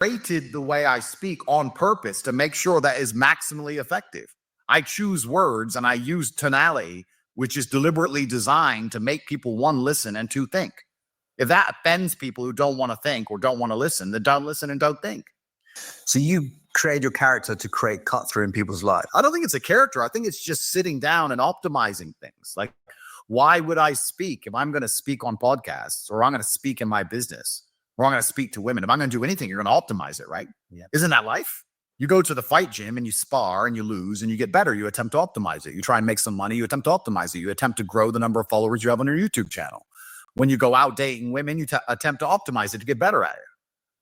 Rated the way I speak on purpose to make sure that is maximally effective. I choose words and I use tonality, which is deliberately designed to make people, one, listen, and two, think. If that offends people who don't want to think or don't want to listen, then don't listen and don't think. So you create your character to create cut through in people's lives. I don't think it's a character. I think it's just sitting down and optimizing things. Like, why would I speak if I'm going to speak on podcasts, or I'm going to speak in my business, or I'm going to speak to women? If I'm going to do anything, you're going to optimize it, right? Yeah. Isn't that life? You go to the fight gym and you spar and you lose and you get better. You attempt to optimize it. You try and make some money. You attempt to optimize it. You attempt to grow the number of followers you have on your YouTube channel. When you go out dating women, you attempt to optimize it to get better at it.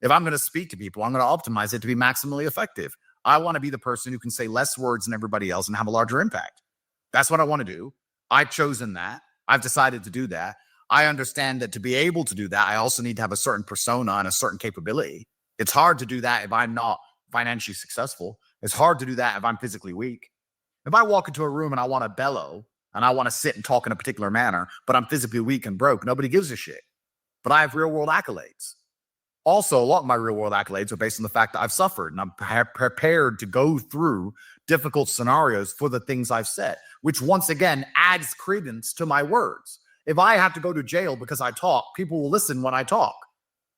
If I'm going to speak to people, I'm going to optimize it to be maximally effective. I want to be the person who can say less words than everybody else and have a larger impact. That's what I want to do. I've chosen that. I've decided to do that. I understand that to be able to do that, I also need to have a certain persona and a certain capability. It's hard to do that if I'm not financially successful. It's hard to do that if I'm physically weak. If I walk into a room and I want to bellow and I want to sit and talk in a particular manner, but I'm physically weak and broke, nobody gives a shit. But I have real world accolades. Also, a lot of my real world accolades are based on the fact that I've suffered and I'm prepared to go through difficult scenarios for the things I've said, which once again adds credence to my words. If I have to go to jail because I talk, people will listen when I talk.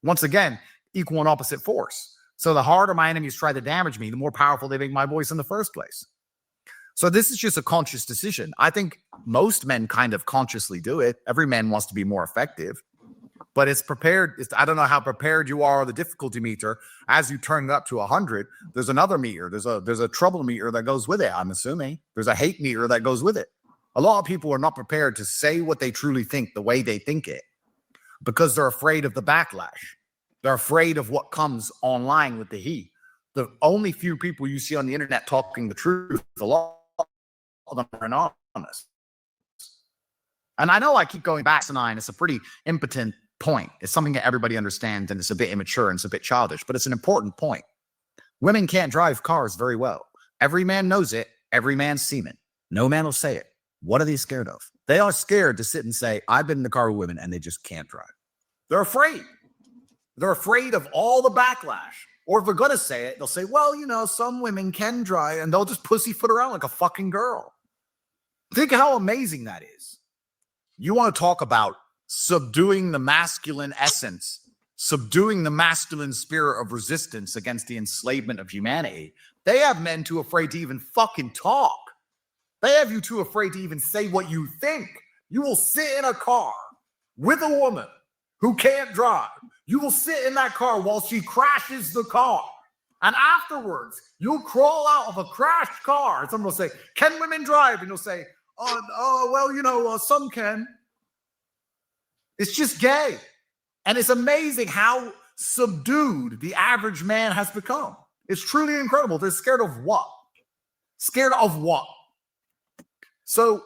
Once again, equal and opposite force. So the harder my enemies try to damage me, the more powerful they make my voice in the first place. So this is just a conscious decision. I think most men kind of consciously do it. Every man wants to be more effective, but it's prepared. I don't know how prepared you are on the difficulty meter. As you turn it up to 100, there's another meter. There's a trouble meter that goes with it, I'm assuming. There's a hate meter that goes with it. A lot of people are not prepared to say what they truly think the way they think it because they're afraid of the backlash. They're afraid of what comes online with the heat. The only few people you see on the internet talking the truth, a lot of them are anonymous. And I know I keep going back to 9. It's a pretty impotent point. It's something that everybody understands, and it's a bit immature and it's a bit childish, but it's an important point. Women can't drive cars very well. Every man knows it. Every man's seen it. No man will say it. What are they scared of? They are scared to sit and say, I've been in the car with women, and they just can't drive. They're afraid. They're afraid of all the backlash. Or if they're going to say it, they'll say, well, you know, some women can drive, and they'll just pussyfoot around like a fucking girl. Think how amazing that is. You want to talk about subduing the masculine essence, subduing the masculine spirit of resistance against the enslavement of humanity. They have men too afraid to even fucking talk. They have you too afraid to even say what you think. You will sit in a car with a woman who can't drive. You will sit in that car while she crashes the car. And afterwards, you'll crawl out of a crashed car. And someone will say, can women drive? And you'll say, well, you know, some can. It's just gay. And it's amazing how subdued the average man has become. It's truly incredible. They're scared of what? Scared of what? So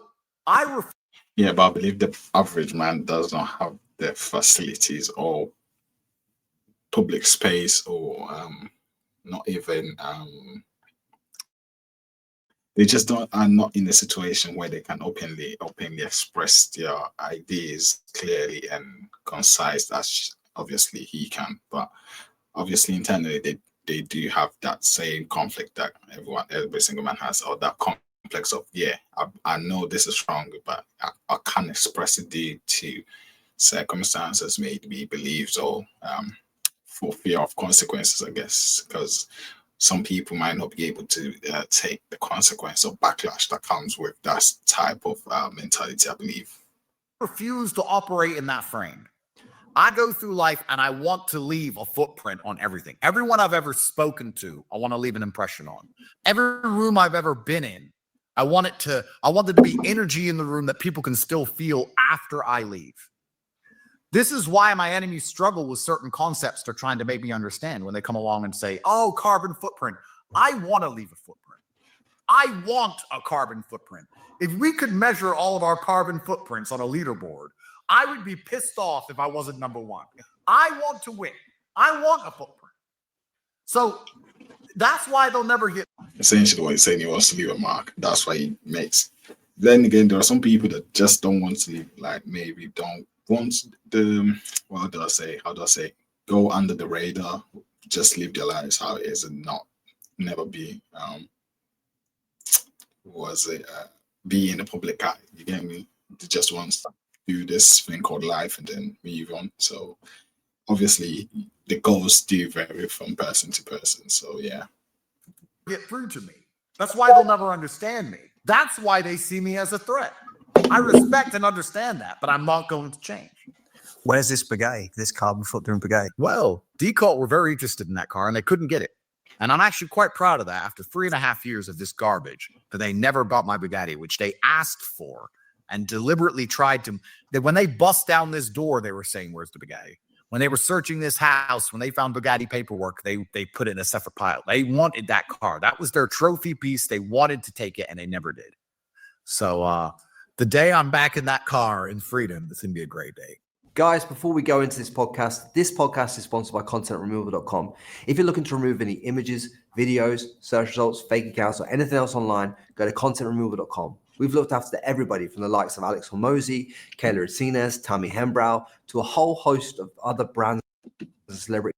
yeah, but I believe the average man does not have the facilities or public space or not even they just are not in a situation where they can openly express their ideas clearly and concise as obviously he can. But obviously internally they do have that same conflict that every single man has, or that complex of, yeah, I know this is wrong, but I can't express it due to circumstances, maybe beliefs, or for fear of consequences, I guess, because some people might not be able to take the consequence or backlash that comes with that type of mentality, I believe. refuse to operate in that frame. I go through life and I want to leave a footprint on everything. Everyone I've ever spoken to, I want to leave an impression on. Every room I've ever been in, I want there to be energy in the room that people can still feel after I leave. This is why my enemies struggle with certain concepts they're trying to make me understand when they come along and say, oh, carbon footprint. I want to leave a footprint. I want a carbon footprint. If we could measure all of our carbon footprints on a leaderboard, I would be pissed off if I wasn't number one. I want to win. I want a footprint. So that's why they'll never get. Essentially, what he's saying, he wants to leave a mark. That's why he makes. Then again, there are some people that just don't want to leave, like maybe don't want the, how do I say, go under the radar, just live their lives how it is and never be be in the public eye. You get me? They just want to do this thing called life and then move on. So obviously the goals do vary from person to person. So yeah. Get through to me. That's why they'll never understand me. That's why they see me as a threat. I respect and understand that, but I'm not going to change. Where's this Bugatti, this carbon footprint Bugatti? Well, Decult were very interested in that car and they couldn't get it. And I'm actually quite proud of that after 3.5 years of this garbage, that they never bought my Bugatti, which they asked for and deliberately tried to. That when they bust down this door, they were saying, where's the Bugatti? When they were searching this house, when they found Bugatti paperwork, they put it in a separate pile. They wanted that car. That was their trophy piece. They wanted to take it and they never did. So the day I'm back in that car in freedom, it's going to be a great day. Guys, before we go into this podcast is sponsored by contentremoval.com. If you're looking to remove any images, videos, search results, fake accounts, or anything else online, go to contentremoval.com. We've looked after everybody from the likes of Alex Hormozy, Kayla Racines, Tammy Hembrow, to a whole host of other brands and celebrities.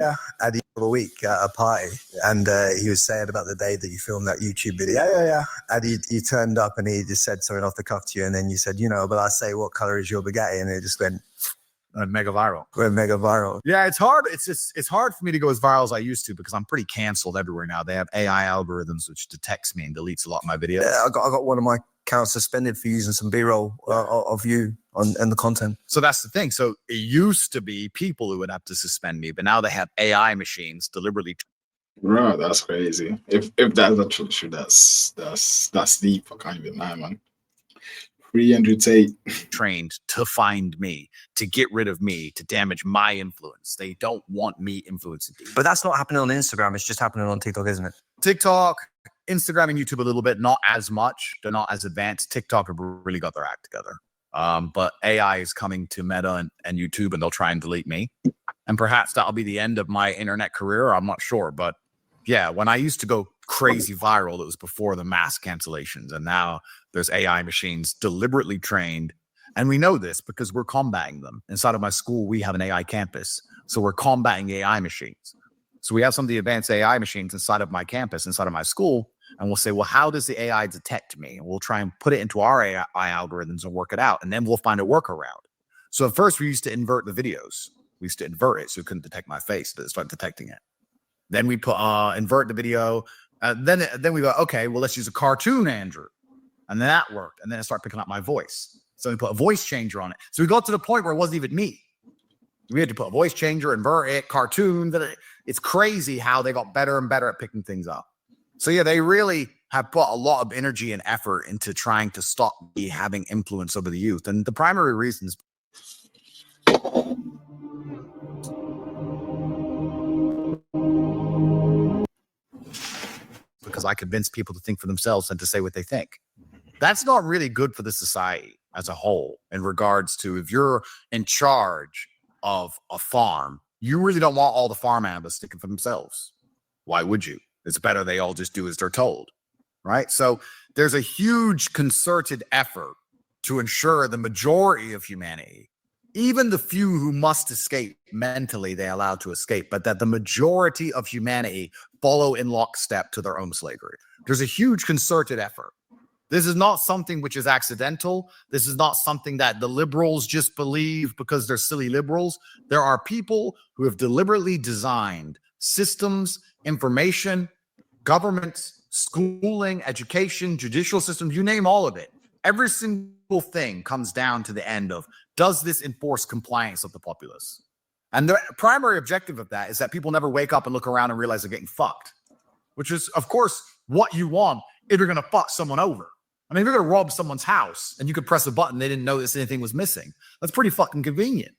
Yeah, at the other week at a party, and he was saying about the day that you filmed that YouTube video. Yeah. And he turned up and he just said something off the cuff to you, and then you said, but I say, what color is your Bugatti? And it just went mega viral. Went mega viral. Yeah, it's hard. It's hard for me to go as viral as I used to because I'm pretty canceled everywhere now. They have AI algorithms which detects me and deletes a lot of my videos. Yeah, I got one of my accounts suspended for using some B-roll of you on the content. So that's the thing. So it used to be people who would have to suspend me, but now they have AI machines deliberately. Bro, that's crazy. If that's the truth, that's deep. I can't even lie, man. 300 Tate trained to find me, to get rid of me, to damage my influence. They don't want me influencing people. But that's not happening on Instagram. It's just happening on TikTok, isn't it? TikTok, Instagram, and YouTube a little bit, not as much. They're not as advanced. TikTok have really got their act together. But AI is coming to Meta and YouTube, and they'll try and delete me. And perhaps that'll be the end of my internet career. I'm not sure. But yeah, when I used to go crazy viral, it was before the mass cancellations. And now there's AI machines deliberately trained. And we know this because we're combating them. Inside of my school, we have an AI campus. So we're combating AI machines. So we have some of the advanced AI machines inside of my campus, inside of my school. And we'll say, well, how does the AI detect me? And we'll try and put it into our AI algorithms and work it out. And then we'll find a workaround. So at first, we used to invert the videos. We used to invert it so it couldn't detect my face, but it started detecting it. Then we put invert the video. Then we go, okay, well, let's use a cartoon Andrew. And then that worked. And then it started picking up my voice. So we put a voice changer on it. So we got to the point where it wasn't even me. We had to put a voice changer, invert it, cartoon. It's crazy how they got better and better at picking things up. So yeah, they really have put a lot of energy and effort into trying to stop me having influence over the youth. And the primary reasons. Because I convince people to think for themselves and to say what they think. That's not really good for the society as a whole in regards to if you're in charge of a farm, you really don't want all the farm animals thinking for themselves. Why would you? It's better they all just do as they're told, right? So there's a huge concerted effort to ensure the majority of humanity, even the few who must escape mentally, they allow to escape, but that the majority of humanity follow in lockstep to their own slavery. There's a huge concerted effort. This is not something which is accidental. This is not something that the liberals just believe because they're silly liberals. There are people who have deliberately designed systems, information, governments, schooling, education, judicial systems, you name all of it. Every single thing comes down to the end of, does this enforce compliance of the populace? And the primary objective of that is that people never wake up and look around and realize they're getting fucked, which is, of course, what you want if you're going to fuck someone over. I mean, if you're going to rob someone's house and you could press a button, they didn't notice anything was missing. That's pretty fucking convenient.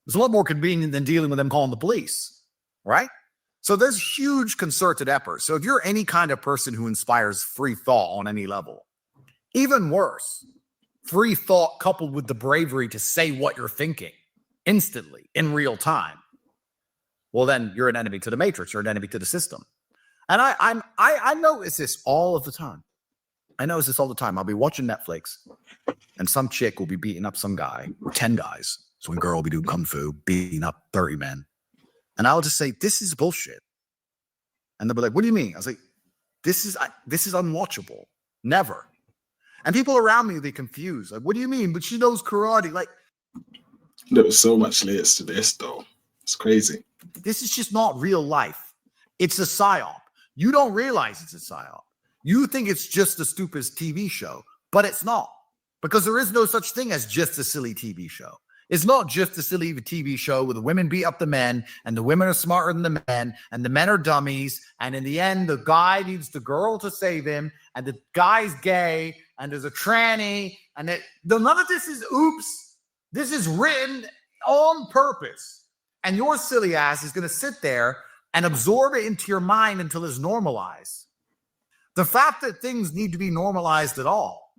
It's a lot more convenient than dealing with them calling the police, right? So there's huge concerted effort. So if you're any kind of person who inspires free thought on any level, even worse, free thought coupled with the bravery to say what you're thinking instantly in real time, well, then you're an enemy to the matrix. You're an enemy to the system. And I notice this all of the time. I notice this all the time. I'll be watching Netflix and some chick will be beating up some guy or 10 guys. So one girl will be doing kung fu, beating up 30 men. And I'll just say, this is bullshit. And they'll be like, what do you mean? I was like, this is unwatchable. Never. And people around me, they confused. Like, what do you mean? But she knows karate. Like, There was so much layers to this, though. It's crazy. this is just not real life. It's a psyop. You don't realize it's a psyop. You think it's just a stupid TV show, but it's not. Because there is no such thing as just a silly TV show. It's not just a silly TV show where the women beat up the men and the women are smarter than the men and the men are dummies. And in the end, the guy needs the girl to save him and the guy's gay and there's a tranny. And none of this is oops. This is written on purpose. And your silly ass is going to sit there and absorb it into your mind until it's normalized. The fact that things need to be normalized at all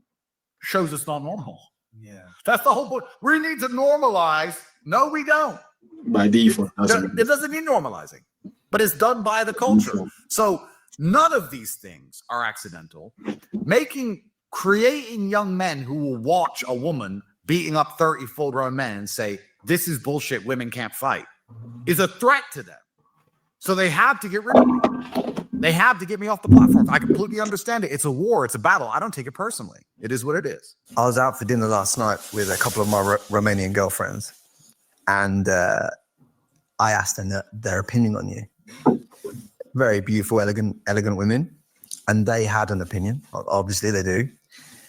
shows it's not normal. Yeah. That's the whole point. We need to normalize. No, we don't. By default, It doesn't need normalizing, but it's done by the culture. So none of these things are accidental. Creating young men who will watch a woman beating up 30 full-grown men and say, this is bullshit, women can't fight, is a threat to them. So they have to get rid of me. They have to get me off the platform. I completely understand it. It's a war. It's a battle. I don't take it personally. It is what it is. I was out for dinner last night with a couple of my Romanian girlfriends, and I asked them their opinion on you. Very beautiful, elegant women, and they had an opinion. Obviously, they do.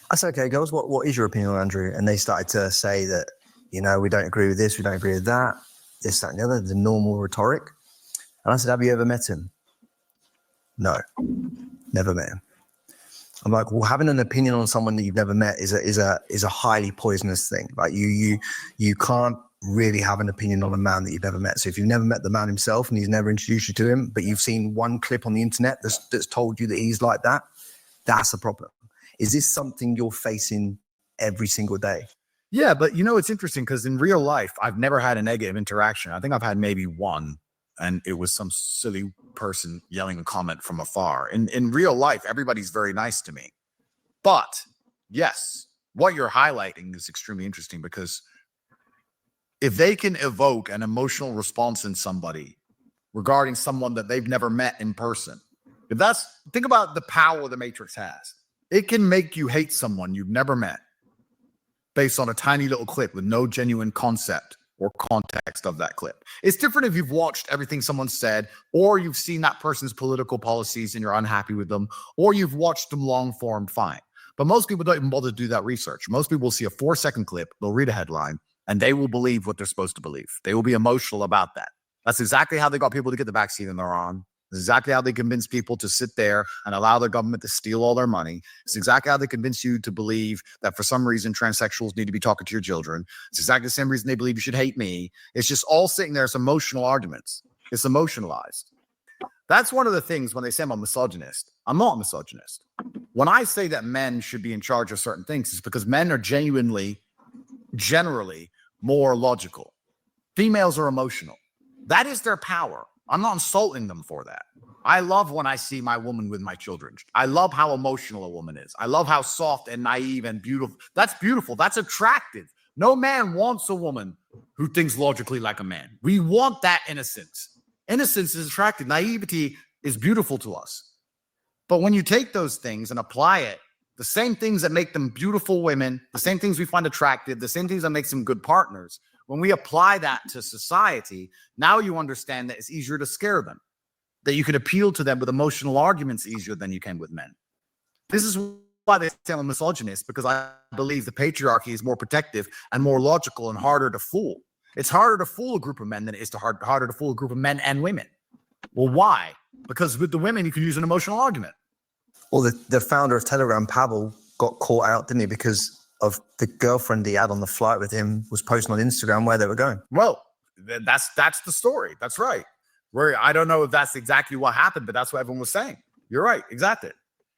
I said, "Okay, girls, what is your opinion on Andrew?" And they started to say that, we don't agree with this, we don't agree with that, this, that, and the other, the normal rhetoric. And I said, "Have you ever met him?" No, never met him. I'm like, well, having an opinion on someone that you've never met is a highly poisonous thing. Like you can't really have an opinion on a man that you've never met. So if you've never met the man himself and he's never introduced you to him, but you've seen one clip on the internet that's told you that he's like that, that's a problem. Is this something you're facing every single day? Yeah, but it's interesting because in real life, I've never had a negative interaction. I think I've had maybe one. And it was some silly person yelling a comment from afar. In real life, everybody's very nice to me. But yes, what you're highlighting is extremely interesting because if they can evoke an emotional response in somebody regarding someone that they've never met in person, think about the power the Matrix has. It can make you hate someone you've never met based on a tiny little clip with no genuine concept or context of that clip. It's different if you've watched everything someone said, or you've seen that person's political policies and you're unhappy with them, or you've watched them long form, fine. But most people don't even bother to do that research. Most people will see a 4-second clip, they'll read a headline, and they will believe what they're supposed to believe. They will be emotional about that. That's exactly how they got people to get the vaccine in their arm. It's exactly how they convince people to sit there and allow the government to steal all their money. It's exactly how they convince you to believe that for some reason transsexuals need to be talking to your children. It's exactly the same reason they believe you should hate me. It's just all sitting there as emotional arguments. It's emotionalized. That's one of the things when they say I'm a misogynist. I'm not a misogynist. When I say that men should be in charge of certain things, it's because men are generally more logical. Females are emotional. That is their power. I'm not insulting them for that. I love when I see my woman with my children. I love how emotional a woman is. I love how soft and naive and beautiful. That's beautiful. That's attractive. No man wants a woman who thinks logically like a man. We want that innocence. Innocence is attractive. Naivety is beautiful to us. But when you take those things and apply it, the same things that make them beautiful women, the same things we find attractive, the same things that makes them good partners, when we apply that to society, now you understand that it's easier to scare them, that you can appeal to them with emotional arguments easier than you can with men. This is why they say I'm a misogynist, because I believe the patriarchy is more protective and more logical and harder to fool. It's harder to fool a group of men than it is harder to fool a group of men and women. Well, why? Because with the women, you can use an emotional argument. Well, the founder of Telegram, Pavel, got caught out, didn't he? Because of the girlfriend he had on the flight with him was posting on Instagram where they were going. Well, that's the story. That's right. I don't know if that's exactly what happened, but that's what everyone was saying. You're right. Exactly.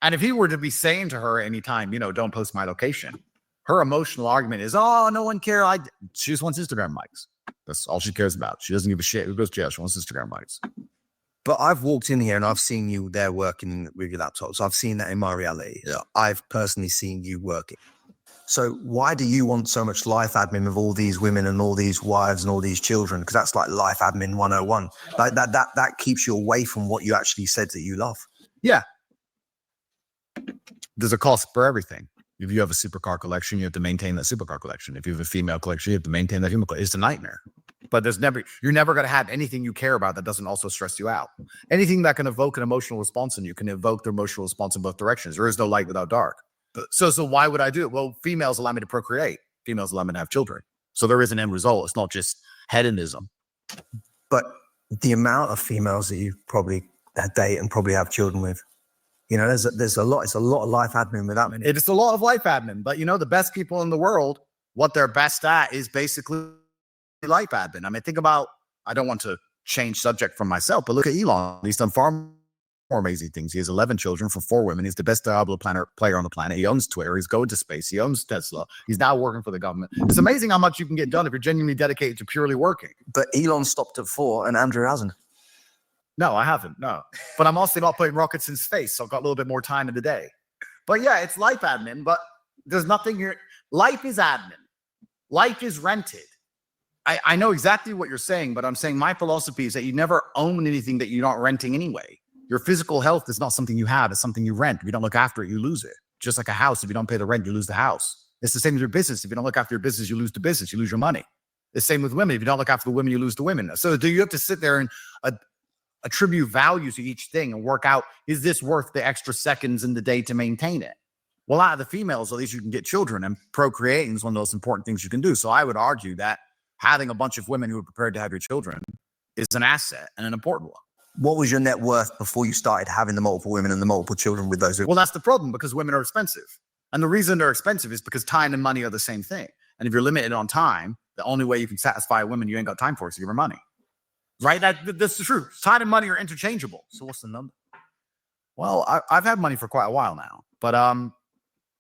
And if he were to be saying to her anytime, don't post my location, her emotional argument is, oh, no one cares. She just wants Instagram likes. That's all she cares about. She doesn't give a shit who goes to jail. She wants Instagram likes. But I've walked in here and I've seen you there working with your laptops. I've seen that in my reality. I've personally seen you working. So why do you want so much life admin with all these women and all these wives and all these children? Because that's like life admin 101. Like that keeps you away from what you actually said that you love. Yeah. There's a cost for everything. If you have a supercar collection, you have to maintain that supercar collection. If you have a female collection, you have to maintain that female collection. It's a nightmare. But you're never going to have anything you care about that doesn't also stress you out. Anything that can evoke an emotional response in you can evoke the emotional response in both directions. There is no light without dark. So why would I do it? Well, females allow me to procreate. Females allow me to have children. So there is an end result. It's not just hedonism. But the amount of females that you probably date and probably have children with, you know, there's a lot. It's a lot of life admin with that many. It's a lot of life admin. But, you know, the best people in the world, what they're best at is basically life admin. I mean, think about, I don't want to change subject from myself, but look at Elon. He's done far more amazing things. He has 11 children from 4 women. He's the best Diablo player on the planet. He owns Twitter. He's going to space. He owns Tesla. He's now working for the government. It's amazing how much you can get done if you're genuinely dedicated to purely working. But Elon stopped at 4 and Andrew hasn't. No, I haven't. No. But I'm also not putting rockets in space, so I've got a little bit more time in the day. But yeah, it's life admin, but there's nothing here. Life is admin. Life is rented. I know exactly what you're saying, but I'm saying my philosophy is that you never own anything that you're not renting anyway. Your physical health is not something you have. It's something you rent. If you don't look after it, you lose it. Just like a house, if you don't pay the rent, you lose the house. It's the same as your business. If you don't look after your business, you lose the business. You lose your money. The same with women. If you don't look after the women, you lose the women. So do you have to sit there and attribute value to each thing and work out, is this worth the extra seconds in the day to maintain it? Well, out of the females, at least you can get children, and procreating is one of those important things you can do. So I would argue that having a bunch of women who are prepared to have your children is an asset and an important one. What was your net worth before you started having the multiple women and the multiple children with those? Well, that's the problem, because women are expensive. And the reason they're expensive is because time and money are the same thing. And if you're limited on time, the only way you can satisfy a woman you ain't got time for is to give her money. Right? That's the truth. Time and money are interchangeable. So what's the number? Well, I've had money for quite a while now, but I'm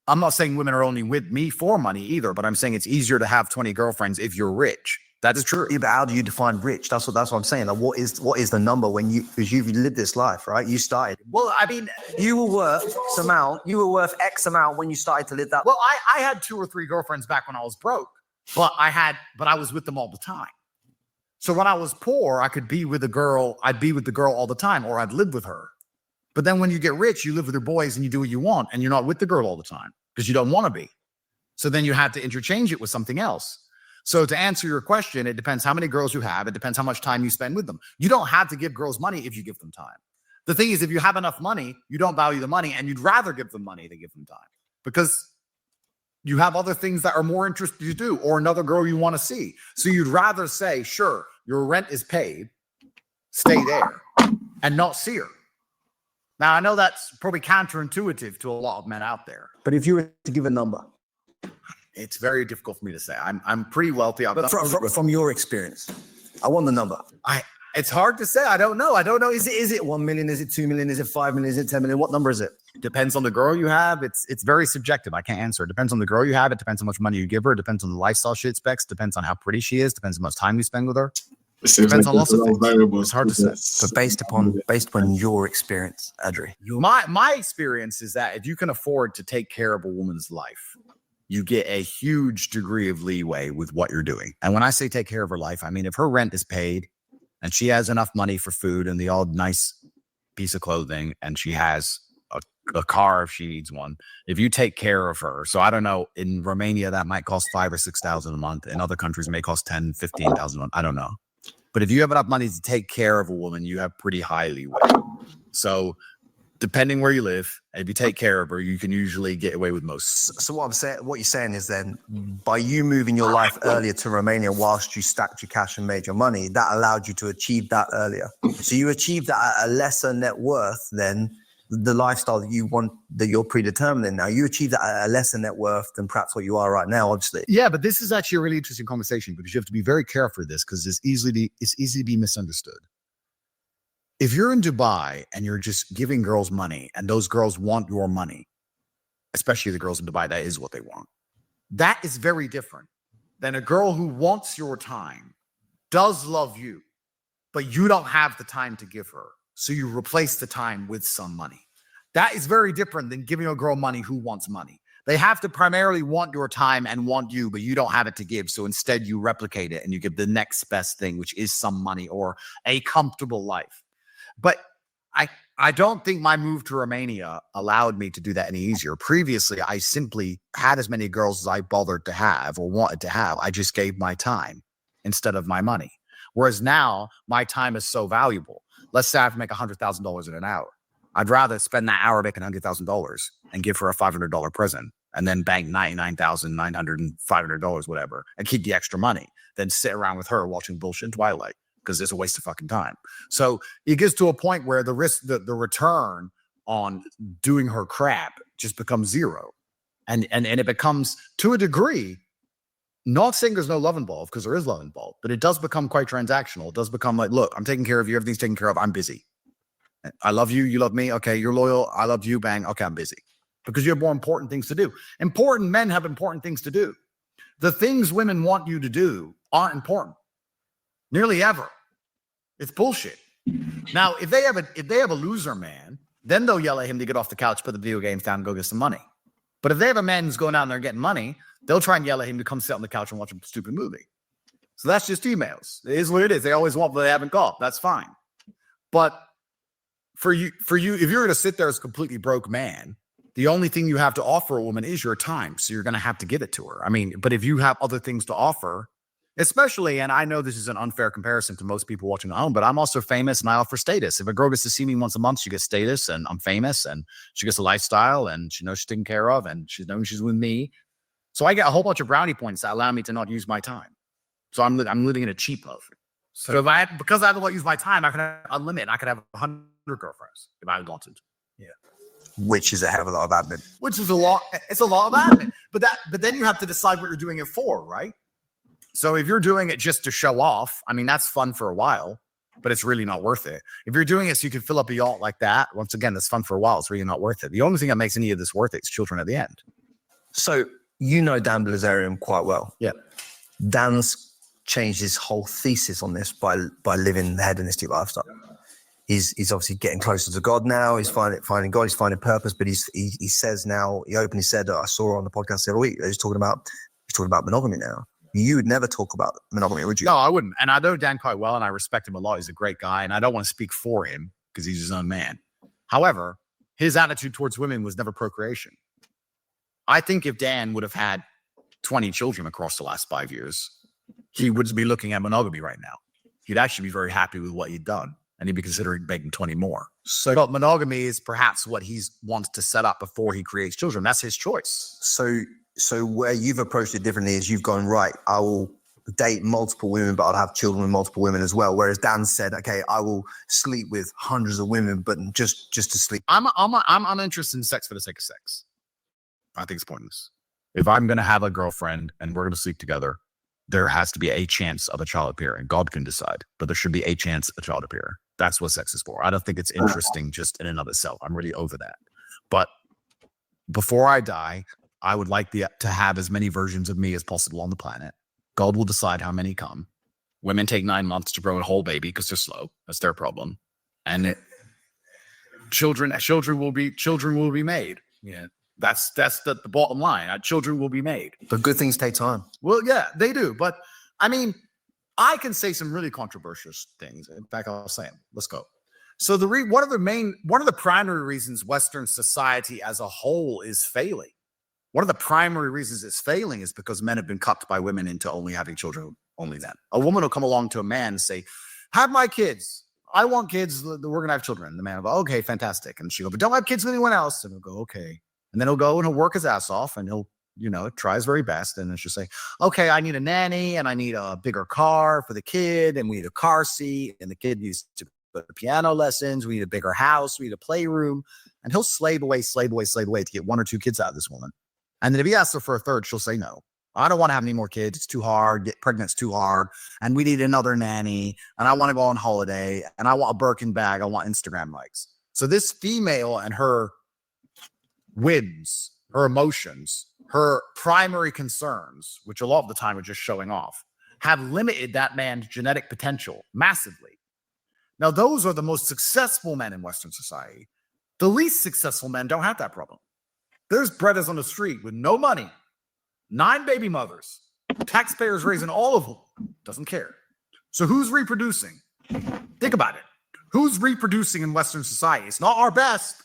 not saying women are only with me for money either, but I'm saying it's easier to have 20 girlfriends if you're rich. That is true. Yeah, but how do you define rich? That's what I'm saying. Like, what is the number because you've lived this life, right? You started. Well, I mean, you were worth X amount. You were worth X amount when you started to live that. Well, I had 2 or 3 girlfriends back when I was broke, but I was with them all the time. So when I was poor, I could be with a girl. I'd be with the girl all the time, or I'd live with her. But then when you get rich, you live with your boys and you do what you want, and you're not with the girl all the time because you don't want to be. So then you have to interchange it with something else. So to answer your question, it depends how many girls you have. It depends how much time you spend with them. You don't have to give girls money if you give them time. The thing is, if you have enough money, you don't value the money, and you'd rather give them money than give them time because you have other things that are more interesting to do, or another girl you want to see. So you'd rather say, sure, your rent is paid, stay there, and not see her. Now, I know that's probably counterintuitive to a lot of men out there. But if you were to give a number, it's very difficult for me to say. I'm pretty wealthy. But from your experience, I want the number. It's hard to say. I don't know. Is it 1 million? Is it 2 million? Is it 5 million? Is it 10 million? What number is it? Depends on the girl you have. It's very subjective. I can't answer. It depends on the girl you have. It depends on how much money you give her. It depends on the lifestyle she expects. Depends on how pretty she is. Depends on how much time you spend with her. It depends on lots of things. It's hard to say. But based upon your experience, Adri. My experience is that if you can afford to take care of a woman's life, you get a huge degree of leeway with what you're doing. And when I say take care of her life, I mean, if her rent is paid and she has enough money for food and the odd nice piece of clothing, and she has a car if she needs one, if you take care of her. So I don't know, in Romania, that might cost 5,000 or 6,000 a month. In other countries, it may cost 10,000, 15,000 a month. I don't know. But if you have enough money to take care of a woman, you have pretty high leeway. So depending where you live, if you take care of her, you can usually get away with most. So what you're saying is then, by you moving your life earlier to Romania whilst you stacked your cash and made your money, that allowed you to achieve that earlier. So you achieved that at a lesser net worth than the lifestyle that you want, that you're predetermining now. You achieve that at a lesser net worth than perhaps what you are right now, obviously. Yeah, but this is actually a really interesting conversation because you have to be very careful with this because it's easy to be misunderstood. If you're in Dubai and you're just giving girls money and those girls want your money, especially the girls in Dubai, that is what they want. That is very different than a girl who wants your time, does love you, but you don't have the time to give her. So you replace the time with some money. That is very different than giving a girl money who wants money. They have to primarily want your time and want you, but you don't have it to give. So instead you replicate it and you give the next best thing, which is some money or a comfortable life. But I don't think my move to Romania allowed me to do that any easier. Previously, I simply had as many girls as I bothered to have or wanted to have. I just gave my time instead of my money. Whereas now my time is so valuable. Let's say I have to make $100,000 in an hour. I'd rather spend that hour making $100,000 and give her a $500 present and then bank $99,900 and $500, whatever, and keep the extra money than sit around with her watching bullshit in Twilight, because it's a waste of fucking time. So it gets to a point where the risk, the return on doing her crap just becomes zero. And it becomes, to a degree, not saying there's no love involved, because there is love involved, but it does become quite transactional. It does become like, look, I'm taking care of you. Everything's taken care of. I'm busy. I love you. You love me. Okay, you're loyal. I love you. Bang. Okay, I'm busy. Because you have more important things to do. Important men have important things to do. The things women want you to do aren't important. Nearly ever. It's bullshit. Now, if they have a loser man, then they'll yell at him to get off the couch, put the video games down, and go get some money. But if they have a man who's going out there getting money, they'll try and yell at him to come sit on the couch and watch a stupid movie. So that's just females. It is what it is. They always want what they haven't got. That's fine. But for you, if you're going to sit there as a completely broke man, the only thing you have to offer a woman is your time. So you're going to have to give it to her. I mean, but if you have other things to offer, especially, and I know this is an unfair comparison to most people watching at home, but I'm also famous and I offer status. If a girl gets to see me once a month, she gets status and I'm famous and she gets a lifestyle and she knows she's taken care of and she's known she's with me. So I get a whole bunch of brownie points that allow me to not use my time. So I'm living in a cheap life. So because I don't use my time, I can have unlimited. I could have 100 girlfriends if I wanted. Yeah. Which is a hell of a lot of admin. Which is a lot. It's a lot of admin. But then you have to decide what you're doing it for, right? So if you're doing it just to show off, I mean, that's fun for a while, but it's really not worth it. If you're doing it so you can fill up a yacht like that, once again, that's fun for a while. It's really not worth it. The only thing that makes any of this worth it is children at the end. So you know Dan Bilzerian quite well. Yeah. Dan's changed his whole thesis on this by living the hedonistic lifestyle. He's obviously getting closer to God now. He's finding God. He's finding purpose. But he says now, he openly said, I saw on the podcast the other week, he's talking about monogamy now. You would never talk about monogamy, would you? No, I wouldn't. And I know Dan quite well, and I respect him a lot. He's a great guy, and I don't want to speak for him because he's his own man. However, his attitude towards women was never procreation. I think if Dan would have had 20 children across the last 5 years, he would be looking at monogamy right now. He'd actually be very happy with what he'd done, and he'd be considering making 20 more. So monogamy is perhaps what he wants to set up before he creates children. That's his choice. So where you've approached it differently is you've gone, right, I will date multiple women, but I'll have children with multiple women as well. Whereas Dan said, okay, I will sleep with hundreds of women, but just to sleep. I'm uninterested in sex for the sake of sex. I think it's pointless. If I'm going to have a girlfriend and we're going to sleep together, there has to be a chance of a child appearing. God can decide, but there should be a chance of a child appear. That's what sex is for. I don't think it's interesting just in and of itself. I'm really over that. But before I die, I would like to have as many versions of me as possible on the planet. God will decide how many come. Women take 9 months to grow a whole baby because they're slow. That's their problem. And children will be made. Yeah, that's the bottom line. Children will be made. But good things take time. Well, yeah, they do. But I mean, I can say some really controversial things. In fact, I'll say them. Let's go. So one of the primary reasons Western society as a whole is failing. One of the primary reasons it's failing is because men have been cucked by women into only having children only then. A woman will come along to a man and say, have my kids. I want kids. We're going to have children. And the man will go, okay, fantastic. And she'll go, but don't have kids with anyone else. And he'll go, okay. And then he'll go and he'll work his ass off and he'll, try his very best. And then she'll say, okay, I need a nanny and I need a bigger car for the kid. And we need a car seat. And the kid needs to go to piano lessons. We need a bigger house. We need a playroom. And he'll slave away to get 1 or 2 kids out of this woman. And then if he asks her for a third, she'll say, no, I don't want to have any more kids. It's too hard. Get pregnant's too hard. And we need another nanny. And I want to go on holiday. And I want a Birkin bag. I want Instagram likes. So this female and her whims, her emotions, her primary concerns, which a lot of the time are just showing off, have limited that man's genetic potential massively. Now, those are the most successful men in Western society. The least successful men don't have that problem. There's brothers on the street with no money, 9 baby mothers, taxpayers raising all of them, doesn't care. So who's reproducing? Think about it. Who's reproducing in Western society? It's not our best.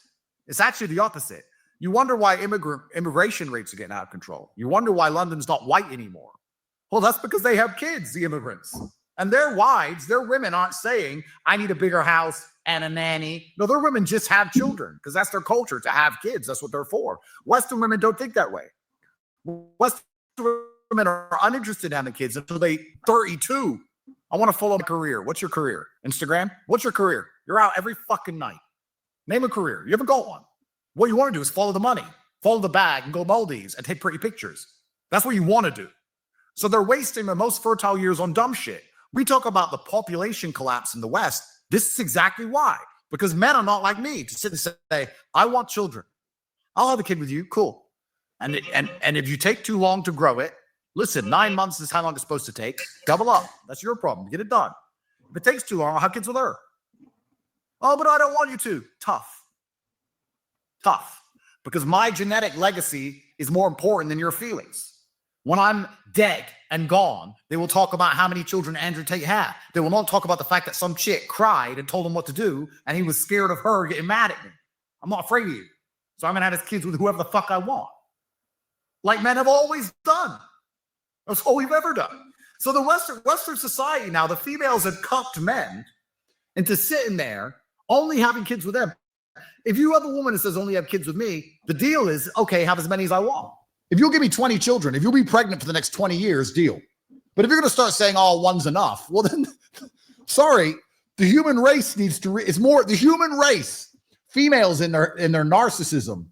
It's actually the opposite. You wonder why immigration rates are getting out of control. You wonder why London's not white anymore. Well, that's because they have kids, the immigrants. And their wives, their women aren't saying, I need a bigger house and a nanny. No, their women just have children because that's their culture, to have kids. That's what they're for. Western women don't think that way. Western women are uninterested in having kids until they're 32. I want to follow a career. What's your career? Instagram? What's your career? You're out every fucking night. Name a career. You haven't got one. What you want to do is follow the money, follow the bag, and go Maldives and take pretty pictures. That's what you want to do. So they're wasting their most fertile years on dumb shit. We talk about the population collapse in the West. This is exactly why. Because men are not like me to sit and say, I want children. I'll have a kid with you. Cool. And if you take too long to grow it, listen, 9 months is how long it's supposed to take. Double up. That's your problem. Get it done. If it takes too long, I'll have kids with her. Oh, but I don't want you to. Tough. Because my genetic legacy is more important than your feelings. When I'm dead and gone, they will talk about how many children Andrew Tate had. They will not talk about the fact that some chick cried and told him what to do, and he was scared of her getting mad at me. I'm not afraid of you. So I'm going to have his kids with whoever the fuck I want. Like men have always done. That's all we've ever done. So the Western society now, the females have cucked men into sitting there, only having kids with them. If you have a woman that says only have kids with me, the deal is, okay, have as many as I want. If you'll give me 20 children, if you'll be pregnant for the next 20 years, deal. But if you're going to start saying, oh, one's enough, well then, sorry, the human race needs to, it's more, the human race, females in their narcissism,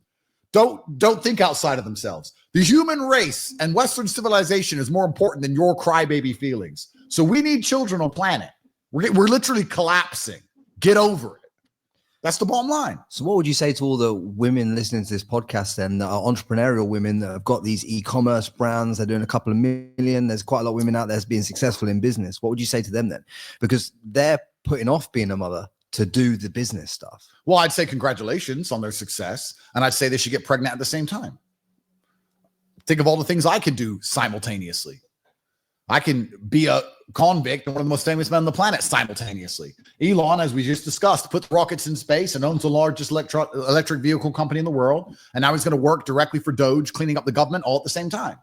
don't think outside of themselves. The human race and Western civilization is more important than your crybaby feelings. So we need children on planet. We're literally collapsing. Get over it. That's the bottom line. So what would you say to all the women listening to this podcast then that are entrepreneurial women that have got these e-commerce brands, they're doing a couple of million, there's quite a lot of women out there that's being successful in business. What would you say to them then? Because they're putting off being a mother to do the business stuff. Well, I'd say congratulations on their success. And I'd say they should get pregnant at the same time. Think of all the things I could do simultaneously. I can be a convict and one of the most famous men on the planet simultaneously. Elon, as we just discussed, puts rockets in space and owns the largest electric vehicle company in the world. And now he's going to work directly for Doge, cleaning up the government all at the same time.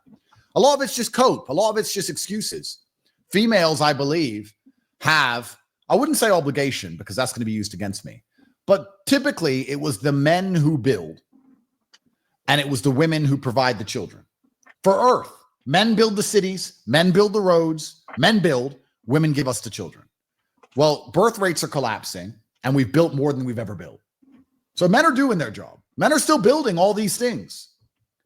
A lot of it's just cope. A lot of it's just excuses. Females, I believe, have, I wouldn't say obligation because that's going to be used against me. But typically it was the men who build and it was the women who provide the children. For Earth, men build the cities, men build the roads, men build, women give us the children. Well, birth rates are collapsing and we've built more than we've ever built. So men are doing their job. Men are still building all these things,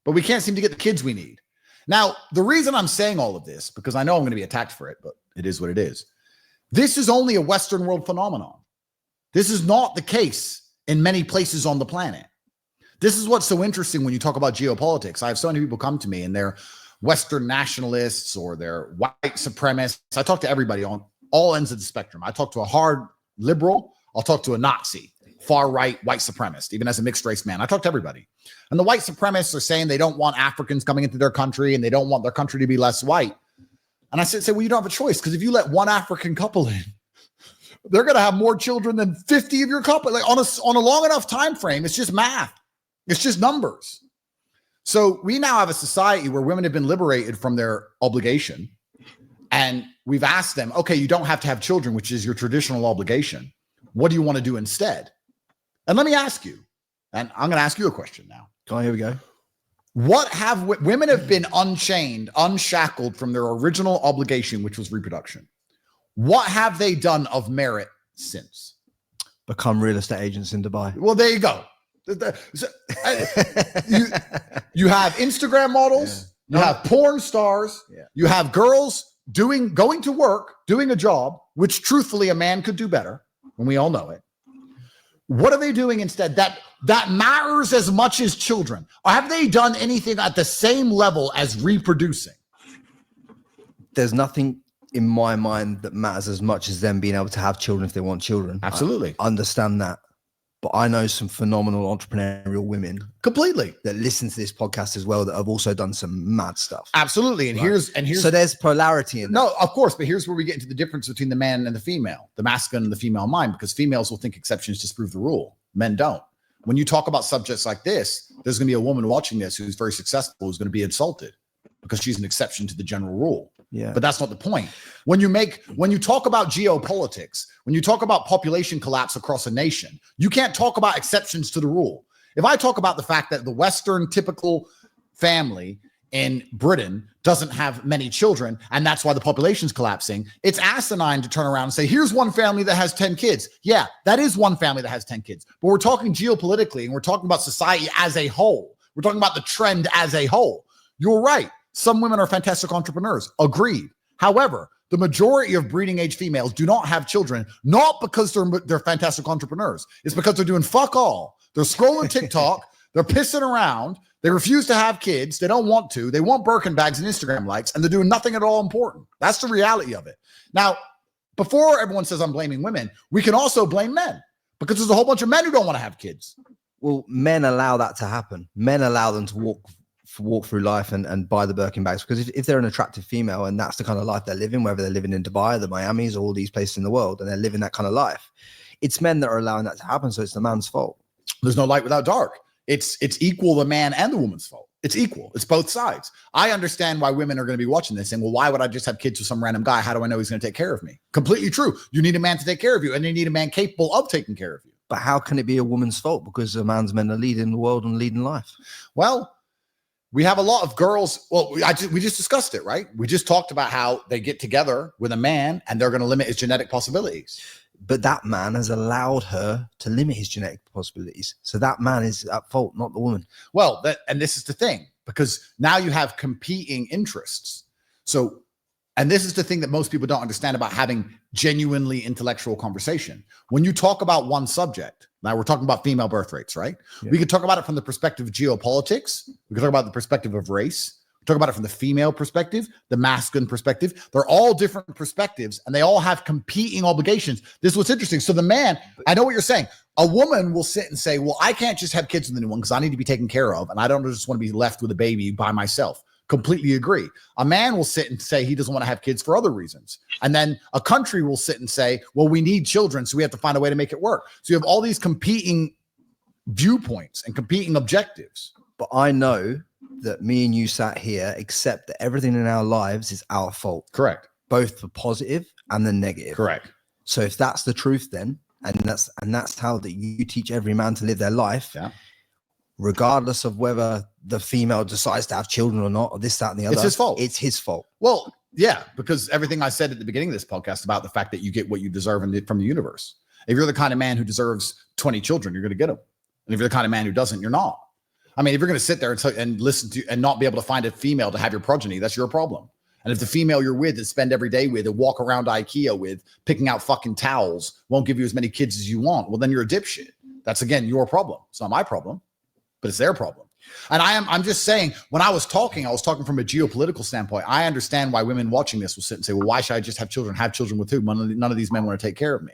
but we can't seem to get the kids we need. Now, the reason I'm saying all of this, because I know I'm going to be attacked for it, but it is what it is. This is only a Western world phenomenon. This is not the case in many places on the planet. This is what's so interesting when you talk about geopolitics. I have so many people come to me and they're Western nationalists or they're white supremacists. I talk to everybody on all ends of the spectrum. I talk to a hard liberal. I'll talk to a Nazi, far right white supremacist, even as a mixed race man. I talk to everybody. And the white supremacists are saying they don't want Africans coming into their country and they don't want their country to be less white. And I say, well, you don't have a choice because if you let one African couple in, they're going to have more children than 50 of your couple. Like on a long enough time frame, it's just math. It's just numbers. So we now have a society where women have been liberated from their obligation. And we've asked them, okay, you don't have to have children, which is your traditional obligation. What do you want to do instead? And let me ask you, and I'm going to ask you a question now. Oh, here we go. What have women have been unchained, unshackled from their original obligation, which was reproduction? What have they done of merit since? Become real estate agents in Dubai. Well, there you go. You have Instagram models, you have porn stars, you have girls going to work, doing a job, which truthfully a man could do better, and we all know it. What are they doing instead? That matters as much as children. Or have they done anything at the same level as reproducing? There's nothing in my mind that matters as much as them being able to have children if they want children. Absolutely. I understand that. but I know some phenomenal entrepreneurial women Completely. that listen to this podcast as well that have also done some mad stuff. Absolutely. And Right. here's So there's polarity in that. no, of course, but here's where we get into the difference between the man and the female, the masculine and the female mind, because females will think exceptions disprove the rule. Men don't. When you talk about subjects like this, there's going to be a woman watching this who's very successful who's going to be insulted because she's an exception to the general rule. Yeah. But that's not the point. When you talk about geopolitics, when you talk about population collapse across a nation, you can't talk about exceptions to the rule. If I talk about the fact that the Western typical family in Britain doesn't have many children, and that's why the population's collapsing, it's asinine to turn around and say, here's one family that has 10 kids. Yeah, that is one family that has 10 kids. But we're talking geopolitically, and we're talking about society as a whole. We're talking about the trend as a whole. You're right. Some women are fantastic entrepreneurs. Agreed. However, the majority of breeding age females do not have children, not because they're fantastic entrepreneurs. It's because they're doing fuck all. They're scrolling TikTok. They're pissing around. They refuse to have kids. They don't want to. They want Birkin bags and Instagram likes, and they're doing nothing at all important. That's the reality of it. Now, before everyone says I'm blaming women, we can also blame men because there's a whole bunch of men who don't want to have kids. Well, men allow that to happen. Men allow them to walk through life and buy the Birkin bags, because if they're an attractive female and that's the kind of life they're living, whether they're living in Dubai, the Miamis, or all these places in the world, and they're living that kind of life, it's men that are allowing that to happen. So it's the man's fault. There's no light without dark. It's equal the man and the woman's fault. It's equal. It's both sides. I understand why women are going to be watching this saying, well, why would I just have kids with some random guy? How do I know he's going to take care of me? Completely true. You need a man to take care of you, and you need a man capable of taking care of you. But how can it be a woman's fault? Because a man's men are leading the world and leading life. Well, we have a lot of girls. Well, we just discussed it, right? We just talked about how they get together with a man and they're going to limit his genetic possibilities. But that man has allowed her to limit his genetic possibilities. So that man is at fault, not the woman. Well, and this is the thing, because now you have competing interests. So, and this is the thing that most people don't understand about having genuinely intellectual conversation. When you talk about one subject, now we're talking about female birth rates, right? Yeah. We could talk about it from the perspective of geopolitics. We could talk about the perspective of race. Talk about it from the female perspective, the masculine perspective. They're all different perspectives, and they all have competing obligations. This is what's interesting. So the man, I know what you're saying. A woman will sit and say, well, I can't just have kids with anyone because I need to be taken care of, and I don't just want to be left with a baby by myself. Completely agree. A man will sit and say he doesn't want to have kids for other reasons. And then a country will sit and say, well, we need children, so we have to find a way to make it work. So you have all these competing viewpoints and competing objectives. But I know that me and you sat here accept that everything in our lives is our fault. Correct. Both the positive and the negative. Correct. So if that's the truth, then and that's how that you teach every man to live their life, Yeah. regardless of whether the female decides to have children or not, or this, that, and the other. It's his fault. It's his fault. Well, yeah, because everything I said at the beginning of this podcast about the fact that you get what you deserve from the universe. If you're the kind of man who deserves 20 children, you're going to get them. And if you're the kind of man who doesn't, you're not. I mean, if you're going to sit there and listen to and not be able to find a female to have your progeny, that's your problem. And if the female you're with and spend every day with and walk around IKEA with, picking out fucking towels, won't give you as many kids as you want, well, then you're a dipshit. That's, again, your problem. It's not my problem, but it's their problem. And I'm just saying, when I was talking from a geopolitical standpoint. I understand why women watching this will sit and say, well, why should I just have children? Have children with who? None of these men want to take care of me.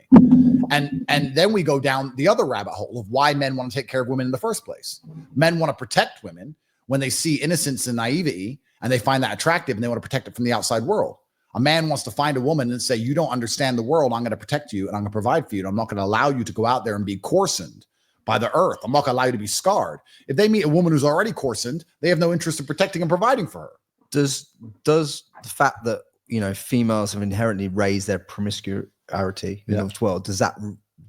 And then we go down the other rabbit hole of why men want to take care of women in the first place. Men want to protect women when they see innocence and naivety and they find that attractive and they want to protect it from the outside world. A man wants to find a woman and say, you don't understand the world. I'm going to protect you and I'm going to provide for you. And I'm not going to allow you to go out there and be coarsened by the earth. I'm not going to allow you to be scarred. If they meet a woman who's already coarsened, they have no interest in protecting and providing for her. Does the fact that, you know, females have inherently raised their promiscuity in the world, does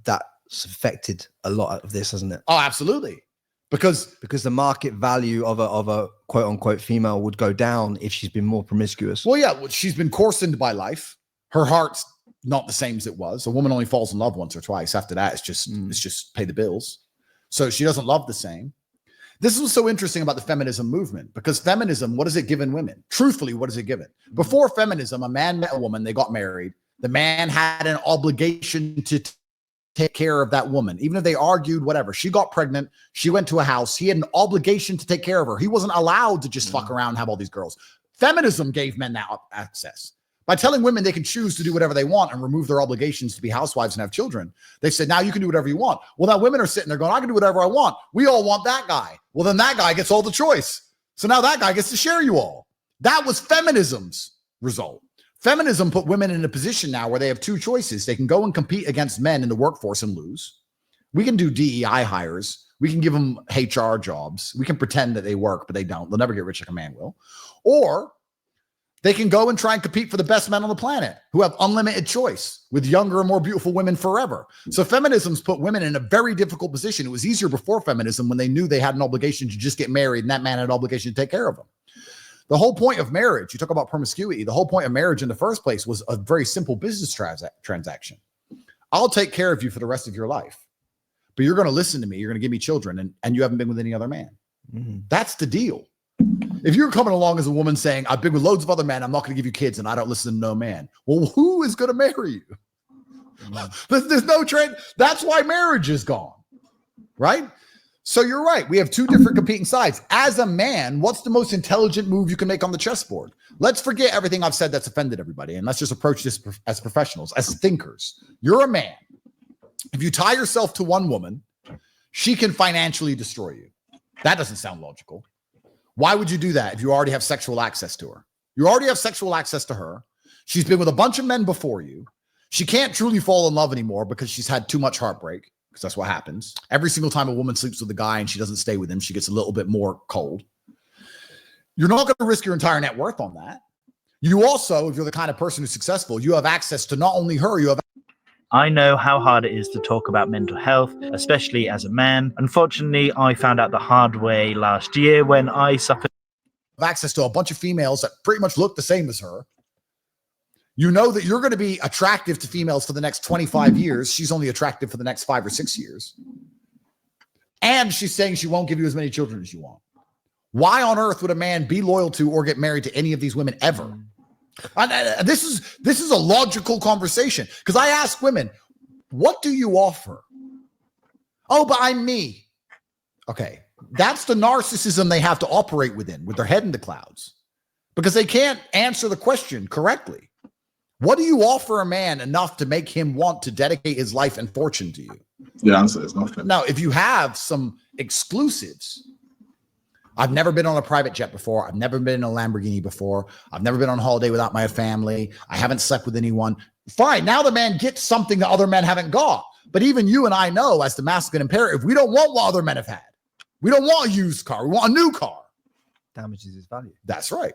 that's affected a lot of this, hasn't it? Oh, absolutely. Because the market value of a quote unquote female would go down if she's been more promiscuous. Well, yeah, she's been coarsened by life. Her heart's not the same as it was. A woman only falls in love once or twice. After that, it's just pay the bills. So she doesn't love the same. This is what's so interesting about the feminism movement, because feminism, what has it given women? Truthfully, what has it given? Before feminism, a man met a woman, they got married. The man had an obligation to take care of that woman. Even if they argued, whatever. She got pregnant. She went to a house. He had an obligation to take care of her. He wasn't allowed to just fuck around and have all these girls. Feminism gave men that access. By telling women they can choose to do whatever they want and remove their obligations to be housewives and have children, they said, now you can do whatever you want. Well, now women are sitting there going, I can do whatever I want. We all want that guy. Well, then that guy gets all the choice. So now that guy gets to share you all. That was feminism's result. Feminism put women in a position now where they have two choices. They can go and compete against men in the workforce and lose. We can do DEI hires. We can give them HR jobs. We can pretend that they work, but they don't. They'll never get rich like a man will. Or they can go and try and compete for the best men on the planet who have unlimited choice with younger and more beautiful women forever. So feminism's put women in a very difficult position. It was easier before feminism when they knew they had an obligation to just get married and that man had an obligation to take care of them. The whole point of marriage, you talk about promiscuity, the whole point of marriage in the first place was a very simple business transaction. I'll take care of you for the rest of your life, but you're going to listen to me. You're going to give me children and you haven't been with any other man. Mm-hmm. That's the deal. If you're coming along as a woman saying, I've been with loads of other men, I'm not going to give you kids and I don't listen to no man. Well, who is going to marry you? Mm-hmm. There's no trend. That's why marriage is gone, right? So you're right. We have two different competing sides. As a man, what's the most intelligent move you can make on the chessboard? Let's forget everything I've said that's offended everybody. And let's just approach this as professionals, as thinkers. You're a man. If you tie yourself to one woman, she can financially destroy you. That doesn't sound logical. Why would you do that if you already have sexual access to her? You already have sexual access to her. She's been with a bunch of men before you. She can't truly fall in love anymore because she's had too much heartbreak, because that's what happens. Every single time a woman sleeps with a guy and she doesn't stay with him, she gets a little bit more cold. You're not going to risk your entire net worth on that. You also, if you're the kind of person who's successful, you have access to not only her, you have I know how hard it is to talk about mental health, especially as a man. Unfortunately, I found out the hard way last year when I suffered access to a bunch of females that pretty much look the same as her. You know that you're going to be attractive to females for the next 25 years. She's only attractive for the next 5 or 6 years. And she's saying she won't give you as many children as you want. Why on earth would a man be loyal to or get married to any of these women ever? This is a logical conversation, because I ask women, what do you offer? Oh, but I'm me. Okay, that's the narcissism they have to operate within, with their head in the clouds, because they can't answer the question correctly. What do you offer a man enough to make him want to dedicate his life and fortune to you? The answer is nothing. Now, if you have some exclusives, I've never been on a private jet before. I've never been in a Lamborghini before. I've never been on holiday without my family. I haven't slept with anyone. Fine. Now the man gets something that other men haven't got. But even you and I know, as the masculine imperative, we don't want what other men have had. We don't want a used car. We want a new car. Damages his value. That's right.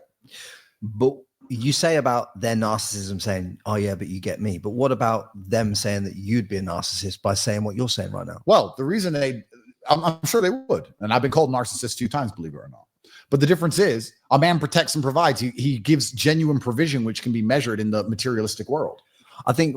But you say about their narcissism saying, oh yeah, but you get me. But what about them saying that you'd be a narcissist by saying what you're saying right now? Well, the reason I'm sure they would. And I've been called narcissist a few times, believe it or not. But the difference is a man protects and provides. He gives genuine provision, which can be measured in the materialistic world. I think